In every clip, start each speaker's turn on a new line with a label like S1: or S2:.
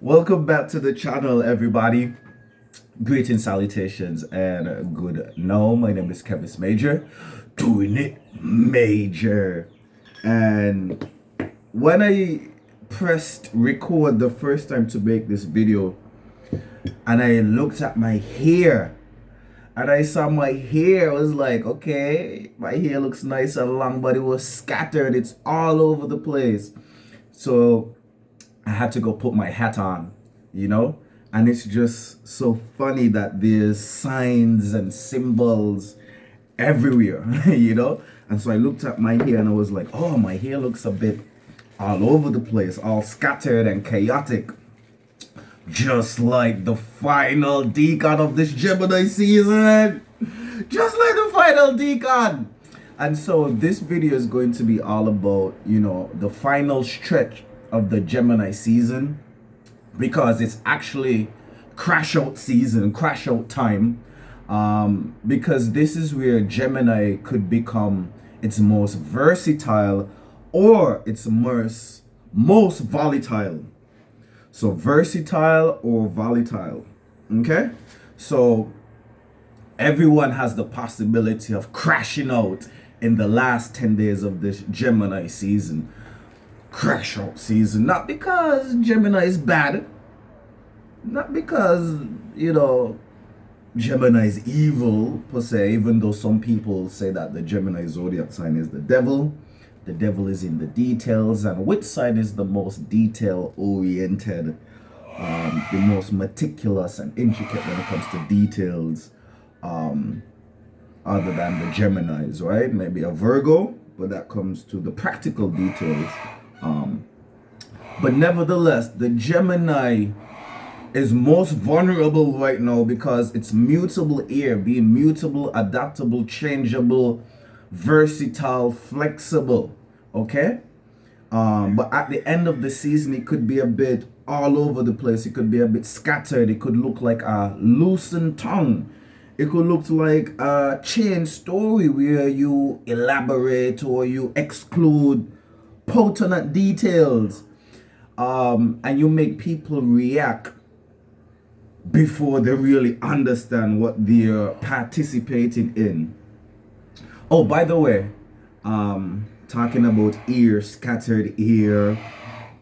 S1: Welcome back to the channel, everybody. Greetings, salutations, and good now. My name is Kevin Major, doing it major. And when I pressed record the first time to make this video, and I looked at my hair, and I saw my hair, I was like, okay, my hair looks nice and long, but it was scattered. It's all over the place. So I had to go put my hat on, you know? And it's just so funny that there's signs and symbols everywhere, you know? And so I looked at my hair and I was like, oh, my hair looks a bit all over the place, all scattered and chaotic. Just like the final Decan of this Gemini season. Just like the final Decan. And so this video is going to be all about, the final stretch of the Gemini season, because it's actually crash out season, crash out time. Because this is where Gemini could become its most versatile or its most volatile. So versatile or volatile. Okay? So everyone has the possibility of crashing out in the last 10 days of this Gemini season. Crash out season. Not because Gemini is bad. Not because, Gemini is evil per se, even though some people say that the Gemini zodiac sign is the devil. The devil is in the details, and which sign is the most detail oriented, the most meticulous and intricate when it comes to details, other than the Geminis, right? Maybe a Virgo, but that comes to the practical details. But nevertheless, the Gemini is most vulnerable right now because it's mutable air, being mutable, adaptable, changeable, versatile, flexible. Okay? But at the end of the season, it could be a bit all over the place. It could be a bit scattered. It could look like a loosened tongue. It could look like a chain story where you elaborate or you exclude pertinent details, and you make people react before they really understand what they're participating in. Oh, by the way, talking about ear, scattered ear,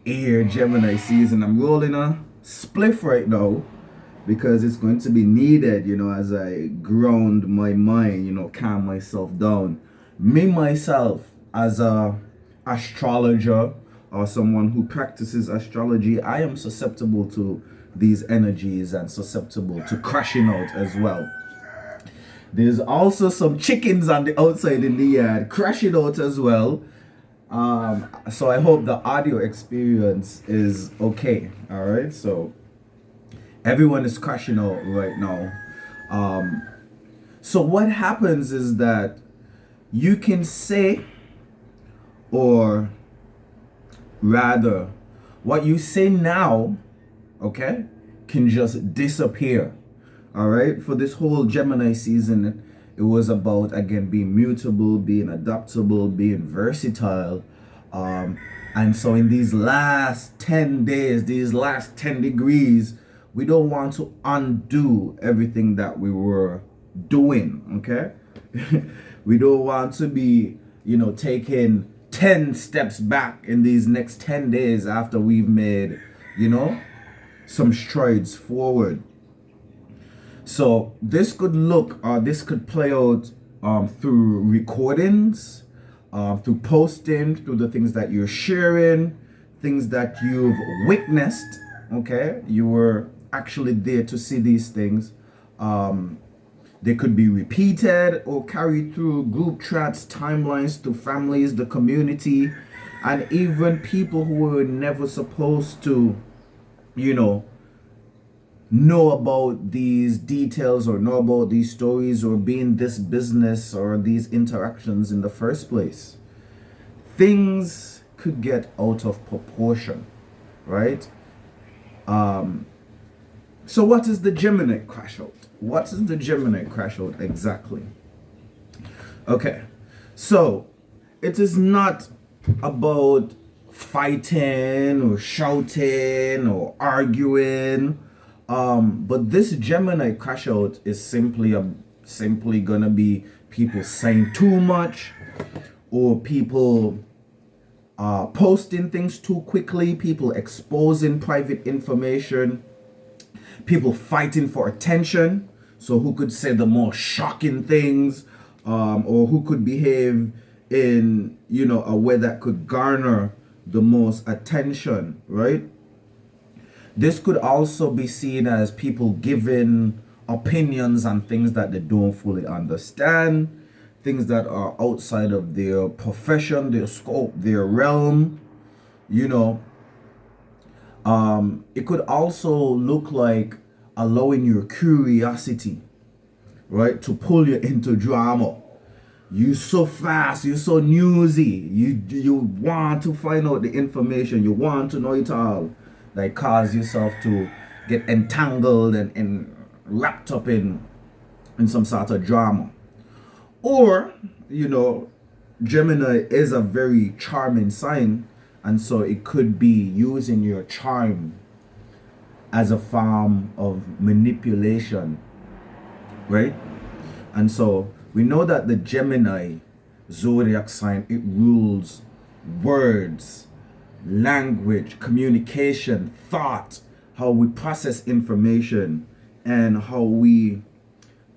S1: Gemini season, I'm rolling a spliff right now because it's going to be needed, as I ground my mind, calm myself down. Me, myself, as a astrologer or someone who practices astrology, I am susceptible to these energies and susceptible to crashing out as well. There's also some chickens on the outside in the yard crashing out as well. So I hope the audio experience is okay. All right. So everyone is crashing out right now. So what happens is that you can say, or rather, what you say now, okay, can just disappear. All right. For this whole Gemini season, it was about, again, being mutable, being adaptable, being versatile. And so in these last 10 days, these last 10 degrees, we don't want to undo everything that we were doing. Okay. We don't want to be, taking 10 steps back in these next 10 days after we've made, some strides forward. So this could this could play out through recordings, through posting, through the things that you're sharing, things that you've witnessed. Okay, you were actually there to see these things. They could be repeated or carried through group chats, timelines, to families, the community, and even people who were never supposed to, know about these details or know about these stories or be in this business or these interactions in the first place. Things could get out of proportion, right? So what is the Gemini crash out? What is the Gemini crash out exactly? Okay, so it is not about fighting or shouting or arguing. But this Gemini crash out is simply gonna be people saying too much, or people posting things too quickly, people exposing private information, people fighting for attention. So who could say the more shocking things, or who could behave in, you know, a way that could garner the most attention, right? This could also be seen as people giving opinions on things that they don't fully understand, things that are outside of their profession, their scope, their realm, you know. It could also look like allowing your curiosity, right, to pull you into drama. You so fast, you so newsy, you want to find out the information, you want to know it all, like cause yourself to get entangled and wrapped up in some sort of drama. Or, you know, Gemini is a very charming sign, and so it could be using your charm as a form of manipulation, right? And so we know that the Gemini zodiac sign, it rules words, language, communication, thought, how we process information, and how we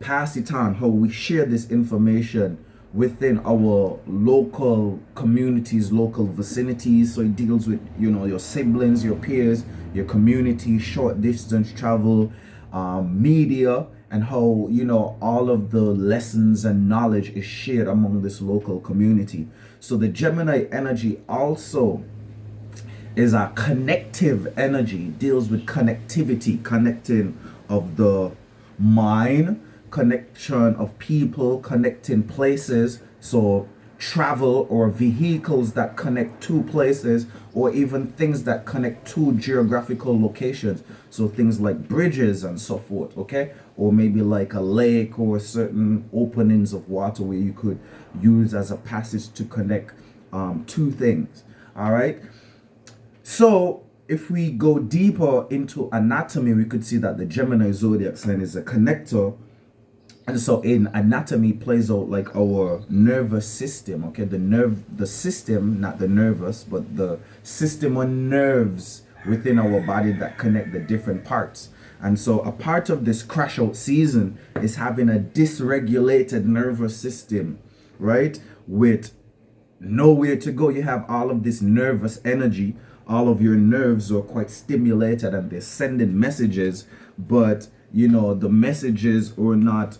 S1: pass it on, how we share this information within our local communities, local vicinities. So it deals with, you know, your siblings, your peers, your community, short distance travel, media, and how, you know, all of the lessons and knowledge is shared among this local community. So the Gemini energy also is a connective energy, deals with connectivity, connecting of the mind, connection of people, connecting places. So travel or vehicles that connect two places, or even things that connect two geographical locations. So things like bridges and so forth, okay? Or maybe like a lake or certain openings of water where you could use as a passage to connect two things, all right? So if we go deeper into anatomy, we could see that the Gemini zodiac sign is a connector. And so in anatomy plays out like our nervous system, okay? The system, not the nervous, but the system of nerves within our body that connect the different parts. And so a part of this crash out season is having a dysregulated nervous system, right? With nowhere to go. You have all of this nervous energy. All of your nerves are quite stimulated and they're sending messages, but you know, the messages are not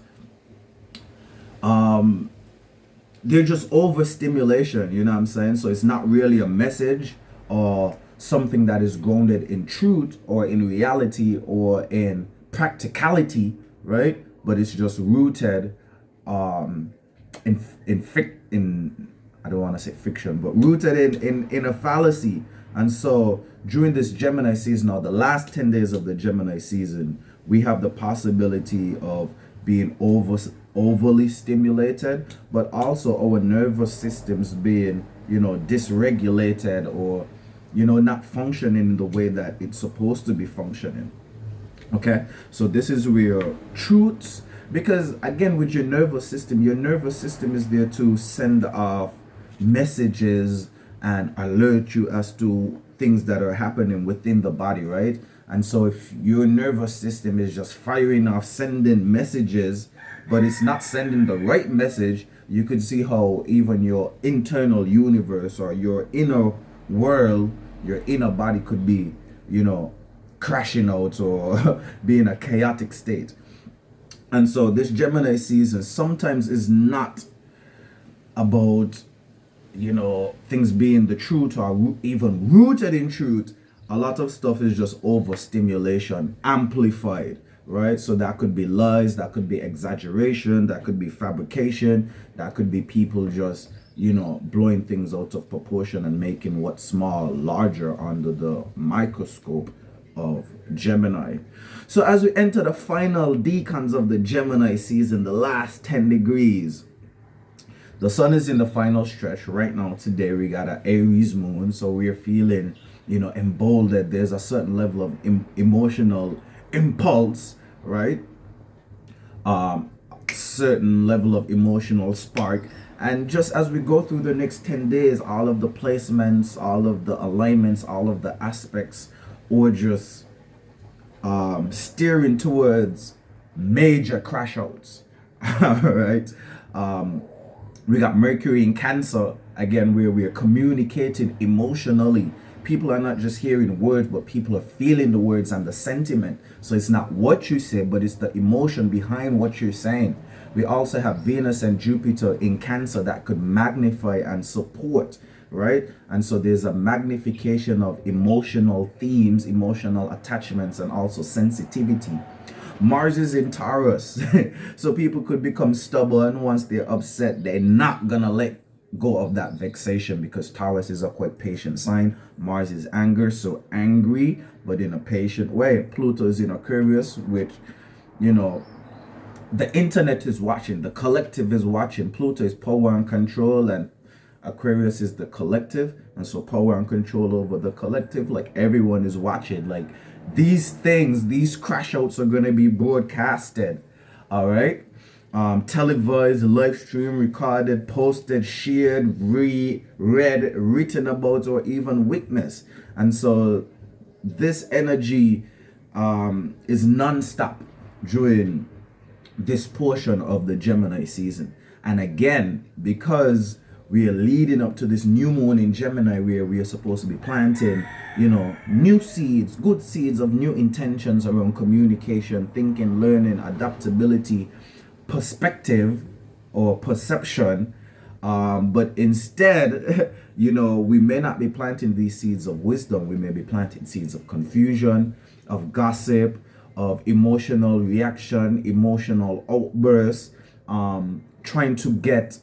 S1: they're just overstimulation, you know what I'm saying? So it's not really a message or something that is grounded in truth or in reality or in practicality, right? But it's just rooted in I don't want to say fiction, but rooted in a fallacy. And so during this Gemini season, or the last 10 days of the Gemini season, we have the possibility of being overly stimulated, but also our nervous systems being, you know, dysregulated, or, you know, not functioning in the way that it's supposed to be functioning. Okay, so this is where truths, because again, with your nervous system is there to send off messages and alert you as to things that are happening within the body, right? And so if your nervous system is just firing off, sending messages, but it's not sending the right message, you could see how even your internal universe or your inner world, your inner body could be, you know, crashing out or be in a chaotic state. And so this Gemini season sometimes is not about, you know, things being the truth or even rooted in truth. A lot of stuff is just overstimulation, amplified, right? So that could be lies, that could be exaggeration, that could be fabrication, that could be people just, you know, blowing things out of proportion and making what's small larger under the microscope of Gemini. So as we enter the final decans of the Gemini season, the last 10 degrees, The sun is in the final stretch right now. Today we got an Aries Moon, so we're feeling, emboldened. There's a certain level of emotional impulse, right? Certain level of emotional spark. And just as we go through the next 10 days, all of the placements, all of the alignments, all of the aspects, or just steering towards major crash outs. All right. We got Mercury in Cancer again, where we are communicating emotionally. People are not just hearing words, but people are feeling the words and the sentiment. So it's not what you say, but it's the emotion behind what you're saying. We also have Venus and Jupiter in Cancer that could magnify and support, right? And so there's a magnification of emotional themes, emotional attachments, and also sensitivity. Mars is in Taurus. So people could become stubborn. Once they're upset, they're not gonna let go of that vexation, because Taurus is a quite patient sign. Mars is anger, so angry, but in a patient way. Pluto is in Aquarius, which, the internet is watching, the collective is watching. Pluto is power and control, and Aquarius is the collective, and so power and control over the collective. Like, everyone is watching. Like, these things, these crash outs are going to be broadcasted, all right? Televised, live stream, recorded, posted, shared, read, written about, or even witnessed. And so this energy is non-stop during this portion of the Gemini season. And again, because we are leading up to this new moon in Gemini, where we are supposed to be planting, new seeds, good seeds of new intentions around communication, thinking, learning, adaptability, perspective, or perception. But instead, we may not be planting these seeds of wisdom. We may be planting seeds of confusion, of gossip, of emotional reaction, emotional outbursts, trying to get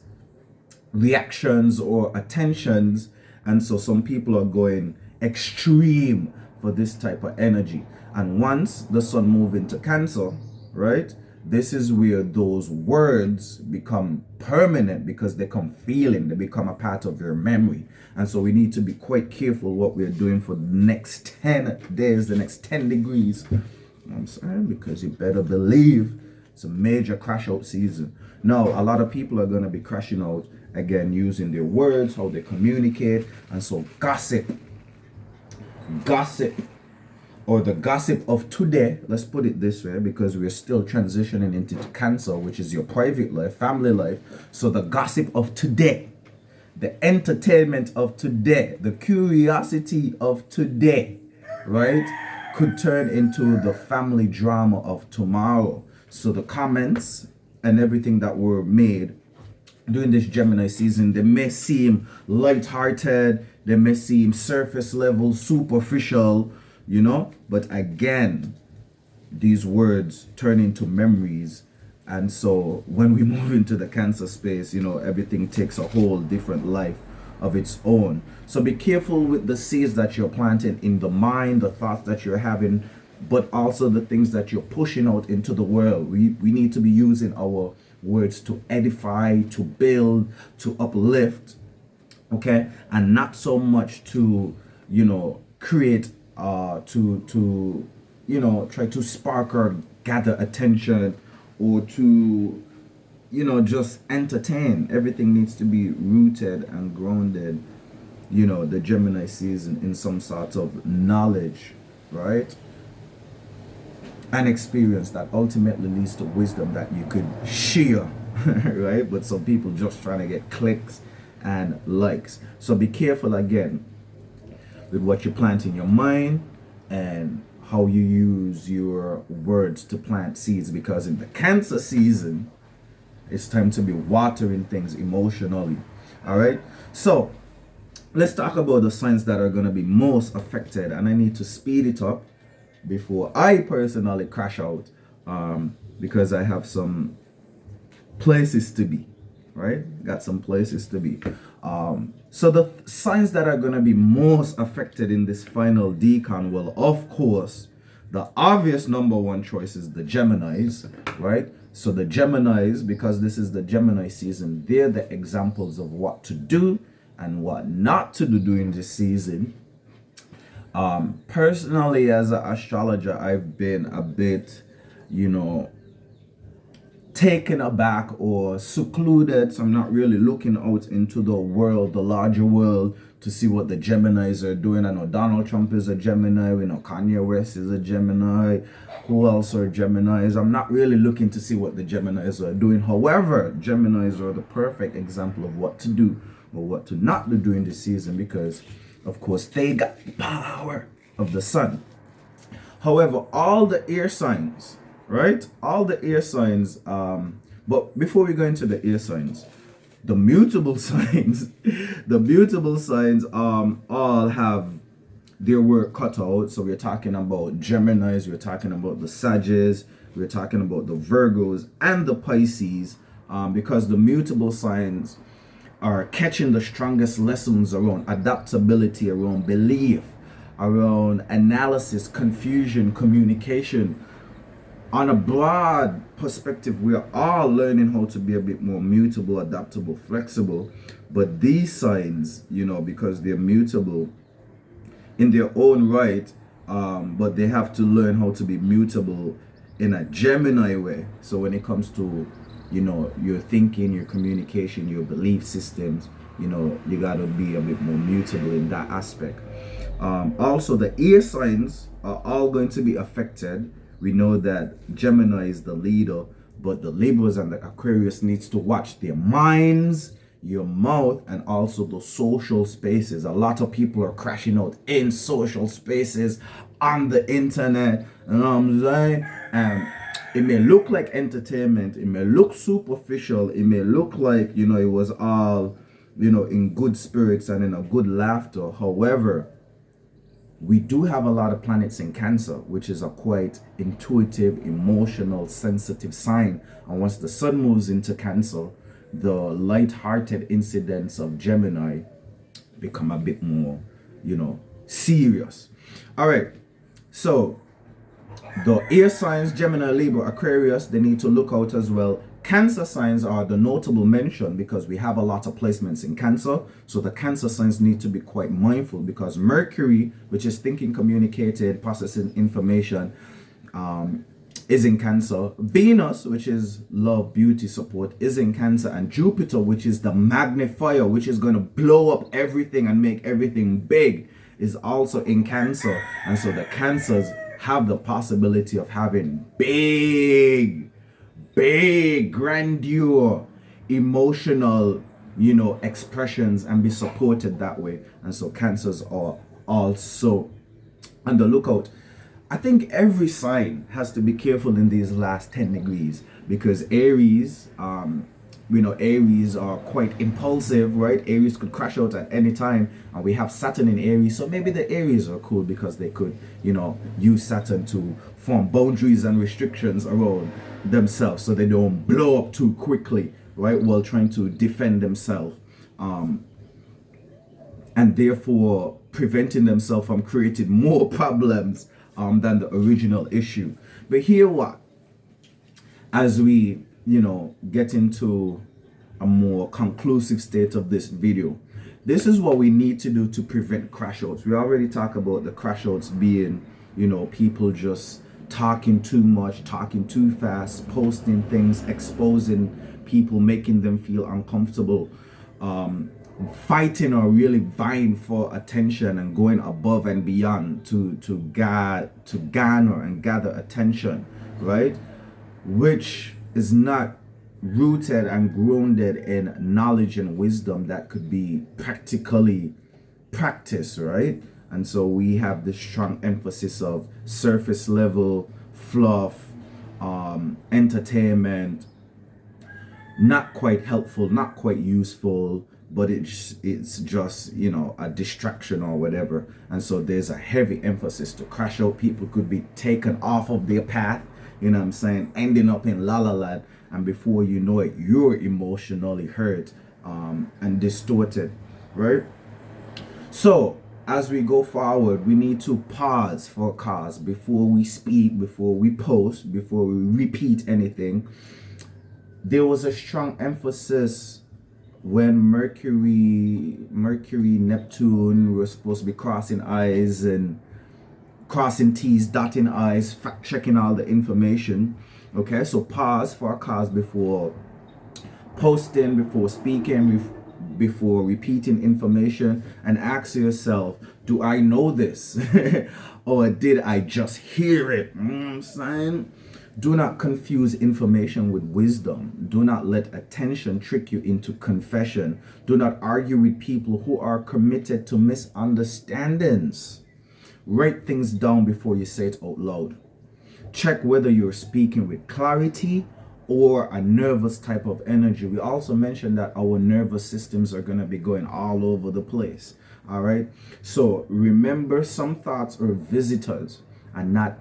S1: reactions or attentions. And so some people are going extreme for this type of energy. And once the sun moves into Cancer, right, this is where those words become permanent, because they come feeling, they become a part of your memory. And so we need to be quite careful what we're doing for the next 10 days, the next 10 degrees. I'm sorry, because you better believe it's a major crash out season. Now, a lot of people are going to be crashing out again, using their words, how they communicate. And so gossip, or the gossip of today, let's put it this way, because we're still transitioning into Cancer, which is your private life, family life. So the gossip of today, the entertainment of today, the curiosity of today, right, could turn into the family drama of tomorrow. So the comments and everything that were made during this Gemini season, they may seem light-hearted, they may seem surface level, superficial, but again, these words turn into memories. And so when we move into the Cancer space, everything takes a whole different life of its own. So be careful with the seeds that you're planting in the mind, the thoughts that you're having, but also the things that you're pushing out into the world. We need to be using our words to edify, to build, to uplift, okay, and not so much to create to try to spark or gather attention, or to just entertain. Everything needs to be rooted and grounded, the Gemini season, in some sort of knowledge, right, and experience that ultimately leads to wisdom that you could share. Right? But some people just trying to get clicks and likes. So be careful again with what you plant in your mind and how you use your words to plant seeds, because in the Cancer season, it's time to be watering things emotionally. All right, so let's talk about the signs that are going to be most affected, and I need to speed it up before I personally crash out, because I have some places to be, right? Got some places to be. So the signs that are going to be most affected in this final decan, well, of course, the obvious number one choice is the Geminis, right? So the Geminis, because this is the Gemini season, they're the examples of what to do and what not to do during this season. Personally, as an astrologer, I've been a bit, taken aback or secluded. So I'm not really looking out into the world, the larger world, to see what the Geminis are doing. I know Donald Trump is a Gemini. We know Kanye West is a Gemini. Who else are Geminis? I'm not really looking to see what the Geminis are doing. However, Geminis are the perfect example of what to do or what to not do during the season, because of course they got the power of the sun. However, all the air signs, right? All the air signs, but before we go into the air signs, the mutable signs, all have their work cut out. So we're talking about Geminis, we're talking about the Sagittarius, we're talking about the Virgos and the Pisces, because the mutable signs are catching the strongest lessons around adaptability, around belief, around analysis, confusion, communication. On a broad perspective, we are all learning how to be a bit more mutable, adaptable, flexible. But these signs, because they're mutable in their own right, but they have to learn how to be mutable in a Gemini way. So when it comes to, your thinking, your communication, your belief systems, you got to be a bit more mutable in that aspect. Also, the air signs are all going to be affected. We know that Gemini is the leader, but the Libras and the Aquarius needs to watch their minds, your mouth, and also the social spaces. A lot of people are crashing out in social spaces, on the internet, you know what I'm saying? And it may look like entertainment, it may look superficial, it may look like, it was all, in good spirits and in a good laughter. However, we do have a lot of planets in Cancer, which is a quite intuitive, emotional, sensitive sign. And once the sun moves into Cancer, the light-hearted incidents of Gemini become a bit more, serious. All right. So the air signs, Gemini, Libra, Aquarius, they need to look out as well. Cancer signs are the notable mention because we have a lot of placements in Cancer. So the Cancer signs need to be quite mindful, because Mercury, which is thinking, communicated, processing information, is in Cancer. Venus, which is love, beauty, support, is in Cancer. And Jupiter, which is the magnifier, which is going to blow up everything and make everything big, is also in Cancer. And so the Cancers have the possibility of having big, grandeur, emotional, expressions, and be supported that way. And so Cancers are also on the lookout. I think every sign has to be careful in these last 10 degrees, because Aries, Aries are quite impulsive, right? Aries could crash out at any time, and we have Saturn in Aries. So maybe the Aries are cool because they could, use Saturn to form boundaries and restrictions around themselves so they don't blow up too quickly, right? While trying to defend themselves. And therefore preventing themselves from creating more problems than the original issue. But here what? As we, get into a more conclusive state of this video, this is what we need to do to prevent crash outs. We already talked about the crash outs being, people just talking too much, talking too fast, posting things, exposing people, making them feel uncomfortable, fighting or really vying for attention and going above and beyond to garner and gather attention, right? Which is not rooted and grounded in knowledge and wisdom that could be practically practiced, right? And so we have this strong emphasis of surface level fluff, entertainment, not quite helpful, not quite useful, but it's just, a distraction or whatever. And so there's a heavy emphasis to crash out. People could be taken off of their path, ending up in La La Land, and before you know it, you're emotionally hurt and distorted, right? So as we go forward, we need to pause for cause before we speak, before we post, before we repeat anything. there was a strong emphasis when Mercury, Neptune were supposed to be crossing I's and crossing T's, dotting I's, fact checking all the information. Okay, so pause for a cause before posting, before speaking, before repeating information, and ask yourself, do I know this? Or did I just hear it? You know what I'm saying? Do not confuse information with wisdom. Do not let attention trick you into confession. Do not argue with people who are committed to misunderstandings. Write things down before you say it out loud. Check whether you're speaking with clarity or a nervous type of energy. We also mentioned that our nervous systems are going to be going all over the place. All right. So remember, some thoughts are visitors and not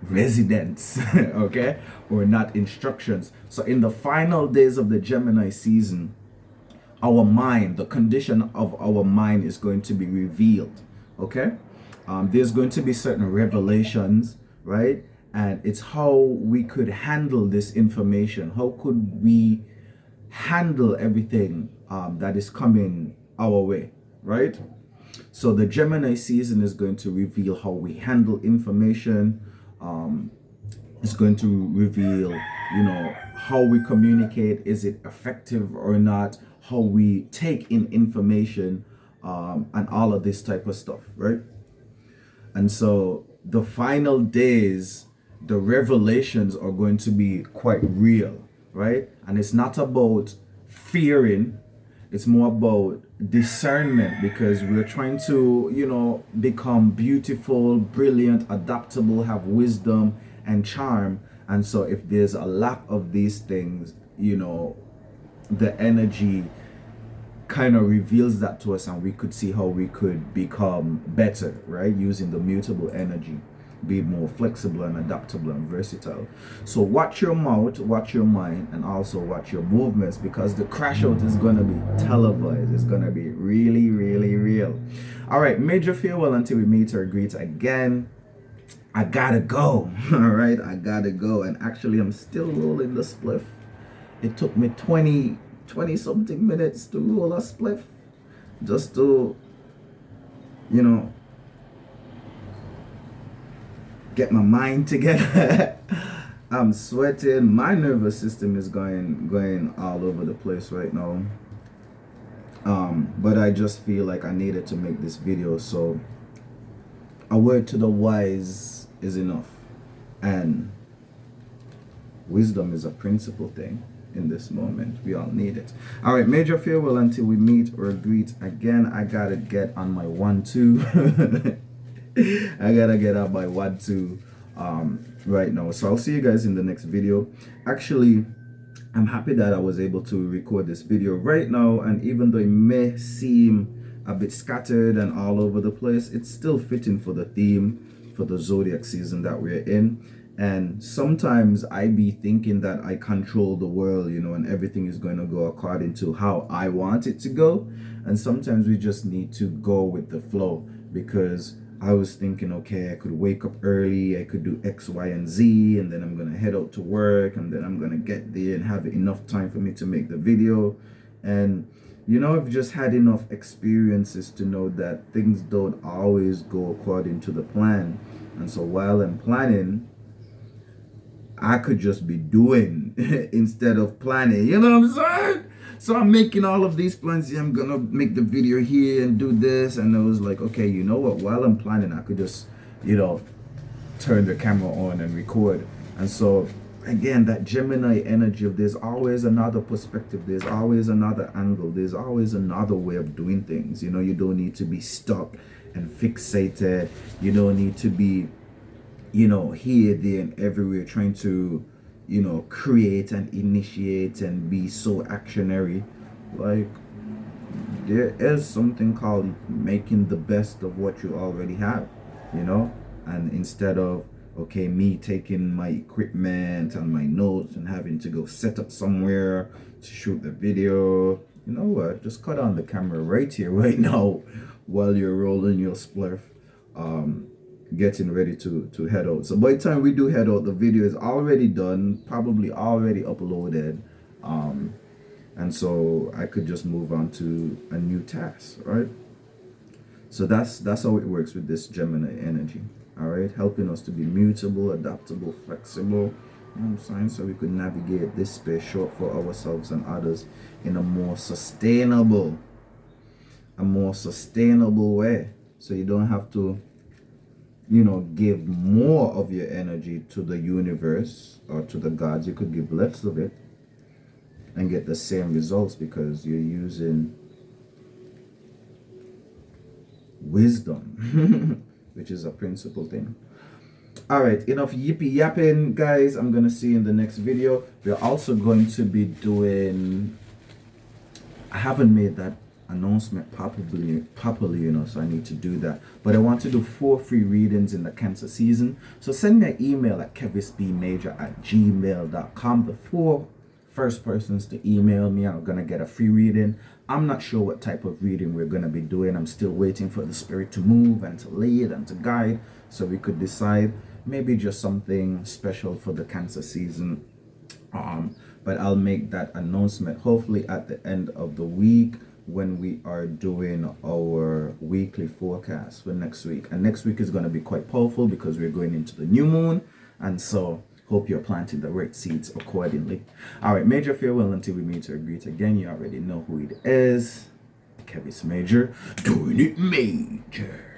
S1: residents. Okay, or not instructions. So in the final days of the Gemini season, our mind, the condition of our mind is going to be revealed. Okay, there's going to be certain revelations, right? And it's how we could handle this information. How could we handle everything that is coming our way, right? So the Gemini season is going to reveal how we handle information. It's going to reveal, how we communicate. Is it effective or not? How we take in information, and all of this type of stuff, right? And so the final days, the revelations are going to be quite real, right? And it's not about fearing, it's more about discernment, because we're trying to, become beautiful, brilliant, adaptable, have wisdom and charm. And so if there's a lack of these things, the energy kind of reveals that to us, and we could see how we could become better, right? Using the mutable energy, be more flexible and adaptable and versatile. So watch your mouth, watch your mind, and also watch your movements, because the crash out is going to be televised. It's going to be really, really real. All right, major farewell until we meet or greet again. I gotta go. All right, I gotta go. And actually, I'm still rolling the spliff. It took me 20 something minutes to roll a spliff, just to get my mind together. I'm sweating. My nervous system is going all over the place right now. But I just feel like I needed to make this video. So a word to the wise is enough, and wisdom is a principal thing in this moment. We all need it. All right, major farewell until we meet or greet again. I gotta get on my 1-2. I gotta get up by 1-2 right now. So I'll see you guys in the next video. Actually, I'm happy that I was able to record this video right now, and even though it may seem a bit scattered and all over the place, it's still fitting for the theme for the zodiac season that we're in. And sometimes I be thinking that I control the world, and everything is going to go according to how I want it to go. And sometimes we just need to go with the flow, because I was thinking, okay, I could wake up early, I could do X, Y, and Z, and then I'm going to head out to work, and then I'm going to get there and have enough time for me to make the video. And, I've just had enough experiences to know that things don't always go according to the plan. And so while I'm planning, I could just be doing instead of planning. You know what I'm saying? So I'm making all of these plans. Yeah, I'm gonna make the video here and do this. And I was like, okay, you know what? While I'm planning, I could just, turn the camera on and record. And so again, that Gemini energy of there's always another perspective, there's always another angle, there's always another way of doing things. You don't need to be stuck and fixated. You don't need to be here, there, and everywhere trying to, create and initiate and be so actionary. Like, there is something called making the best of what you already have, and instead of, okay, me taking my equipment and my notes and having to go set up somewhere to shoot the video, you know what, just cut on the camera right here, right now, while you're rolling your spliff. getting ready to head out. So by the time we do head out, the video is already done, probably already uploaded, and so I could just move on to a new task, right? So that's how it works with this Gemini energy, all right? Helping us to be mutable, adaptable, flexible, you know what I'm saying? So we could navigate this space short for ourselves and others in a more sustainable way. So you don't have to, you know, give more of your energy to the universe or to the gods. You could give less of it and get the same results because you're using wisdom, which is a principal thing. All right, enough yippee yapping, guys. I'm gonna see you in the next video. We're also going to be doing, I haven't made that announcement properly, you know, so I need to do that. But I want to do 4 free readings in the Cancer season. So send me an email at kevisbmajor@gmail.com. The 4 first persons to email me are gonna get a free reading. I'm not sure what type of reading we're gonna be doing. I'm still waiting for the spirit to move and to lead and to guide, so we could decide maybe just something special for the Cancer season. But I'll make that announcement hopefully at the end of the week when we are doing our weekly forecast for next week. And next week is going to be quite powerful because we're going into the new moon, and so hope you're planting the right seeds accordingly. All right, major farewell until we meet or greet again. You already know who it is. Kevis Major, doing it major.